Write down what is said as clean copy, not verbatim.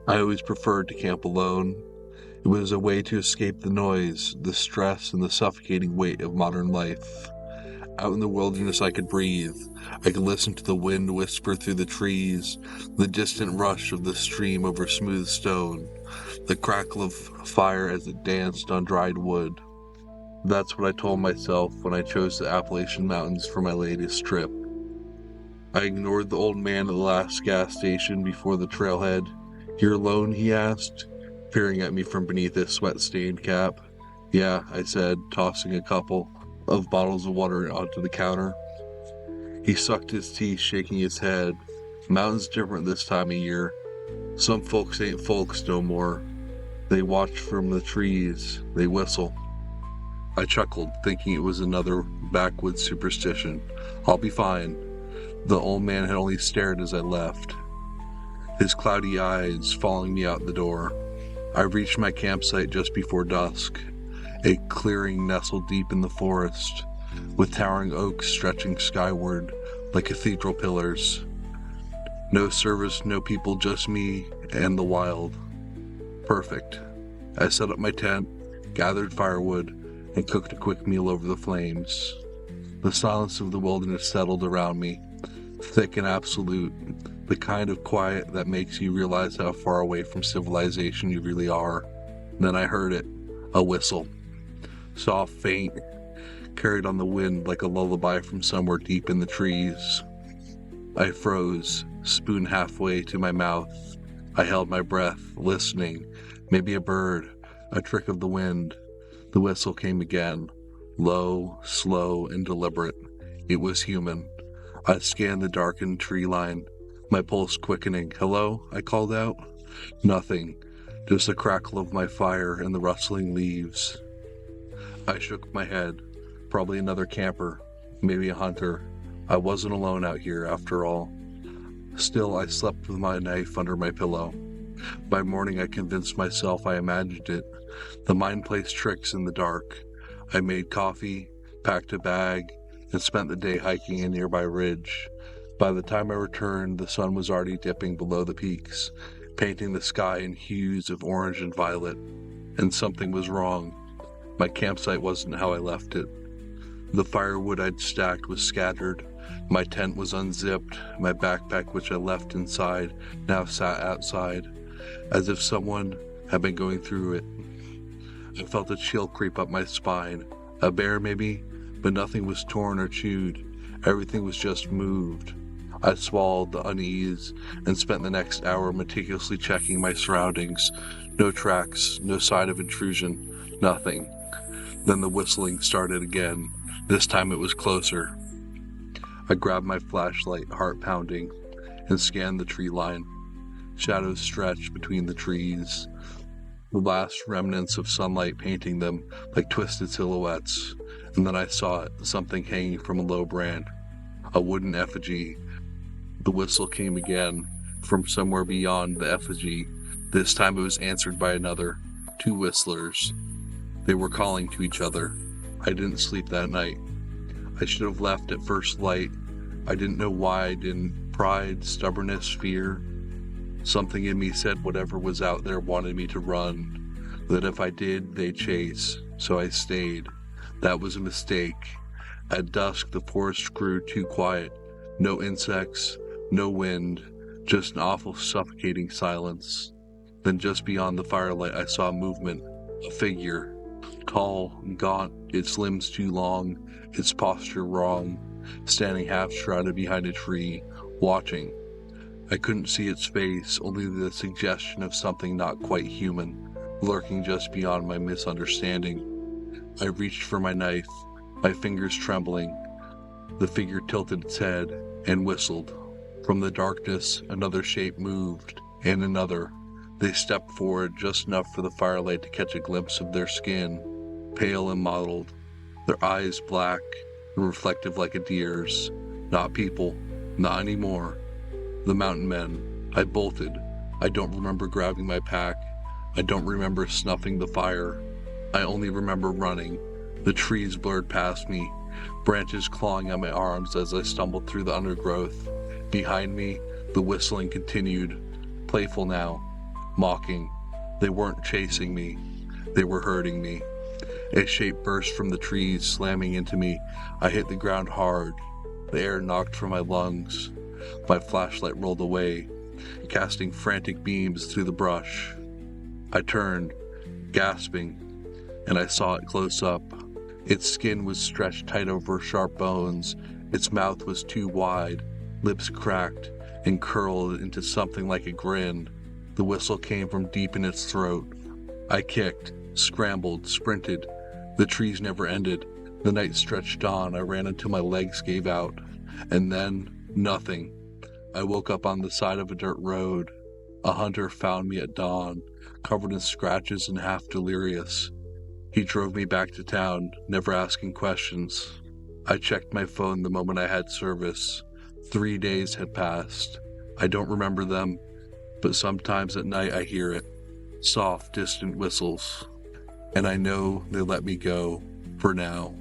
I always preferred to camp alone. It was a way to escape the noise, the stress, and the suffocating weight of modern life. Out in the wilderness, I could breathe. I could listen to the wind whisper through the trees, the distant rush of the stream over smooth stone, the crackle of fire as it danced on dried wood. That's what I told myself when I chose the Appalachian Mountains for my latest trip. I ignored the old man at the last gas station before the trailhead. "You're alone?" he asked, peering at me from beneath his sweat-stained cap. "Yeah," I said, tossing a couple of bottles of water onto the counter. He sucked his teeth, shaking his head. "Mountain's different this time of year. Some folks ain't folks no more. They watch from the trees. They whistle." I chuckled, thinking it was another backwoods superstition. "I'll be fine." The old man had only stared as I left, his cloudy eyes following me out the door. I reached my campsite just before dusk, a clearing nestled deep in the forest, with towering oaks stretching skyward like cathedral pillars. No service, no people, just me and the wild. Perfect. I set up my tent, gathered firewood, and cooked a quick meal over the flames. The silence of the wilderness settled around me, thick and absolute, the kind of quiet that makes you realize how far away from civilization you really are. Then I heard it, a whistle. Soft, faint, carried on the wind like a lullaby from somewhere deep in the trees. I froze, spoon halfway to my mouth. I held my breath, listening. Maybe a bird, a trick of the wind. The whistle came again, low, slow, and deliberate. It was human. I scanned the darkened tree line, my pulse quickening. "Hello?" I called out. Nothing, just the crackle of my fire and the rustling leaves. I shook my head. Probably another camper, maybe a hunter. I wasn't alone out here, after all. Still, I slept with my knife under my pillow. By morning, I convinced myself I imagined it. The mind plays tricks in the dark. I made coffee, packed a bag, and spent the day hiking a nearby ridge. By the time I returned, the sun was already dipping below the peaks, painting the sky in hues of orange and violet. And something was wrong. My campsite wasn't how I left it. The firewood I'd stacked was scattered. My tent was unzipped. My backpack, which I left inside, now sat outside, as if someone had been going through it. I felt a chill creep up my spine. A bear, maybe? But nothing was torn or chewed. Everything was just moved. I swallowed the unease and spent the next hour meticulously checking my surroundings. No tracks, no sign of intrusion, nothing. Then the whistling started again. This time it was closer. I grabbed my flashlight, heart pounding, and scanned the tree line. Shadows stretched between the trees, the last remnants of sunlight painting them like twisted silhouettes. And then I saw it, something hanging from a low branch, a wooden effigy. The whistle came again, from somewhere beyond the effigy. This time it was answered by another, two whistlers. They were calling to each other. I didn't sleep that night. I should have left at first light. I didn't know why I didn't. Pride, stubbornness, fear. Something in me said whatever was out there wanted me to run, that if I did, they'd chase. So I stayed. That was a mistake. At dusk, the forest grew too quiet. No insects, no wind, just an awful suffocating silence. Then just beyond the firelight, I saw movement, a figure. Tall, gaunt, its limbs too long, its posture wrong, standing half-shrouded behind a tree, watching. I couldn't see its face, only the suggestion of something not quite human, lurking just beyond my misunderstanding. I reached for my knife, my fingers trembling. The figure tilted its head and whistled. From the darkness, another shape moved, and another. They stepped forward just enough for the firelight to catch a glimpse of their skin, pale and mottled, their eyes black and reflective like a deer's. Not people, not anymore. The mountain men. I bolted. I don't remember grabbing my pack. I don't remember snuffing the fire. I only remember running. The trees blurred past me, branches clawing at my arms as I stumbled through the undergrowth. Behind me, the whistling continued, playful now. mocking. They weren't chasing me. They were hurting me. A shape burst from the trees, slamming into me. I hit the ground hard. The air knocked from my lungs. My flashlight rolled away, casting frantic beams through the brush. I turned, gasping, and I saw it close up. Its skin was stretched tight over sharp bones. Its mouth was too wide, lips cracked and curled into something like a grin. The whistle came from deep in its throat. I kicked, scrambled, sprinted. The trees never ended. The night stretched on. I ran until my legs gave out. And then, nothing. I woke up on the side of a dirt road. A hunter found me at dawn, covered in scratches and half delirious. He drove me back to town, never asking questions. I checked my phone the moment I had service. 3 days had passed. I don't remember them, but sometimes at night I hear it. Soft, distant whistles. And I know they let me go, for now.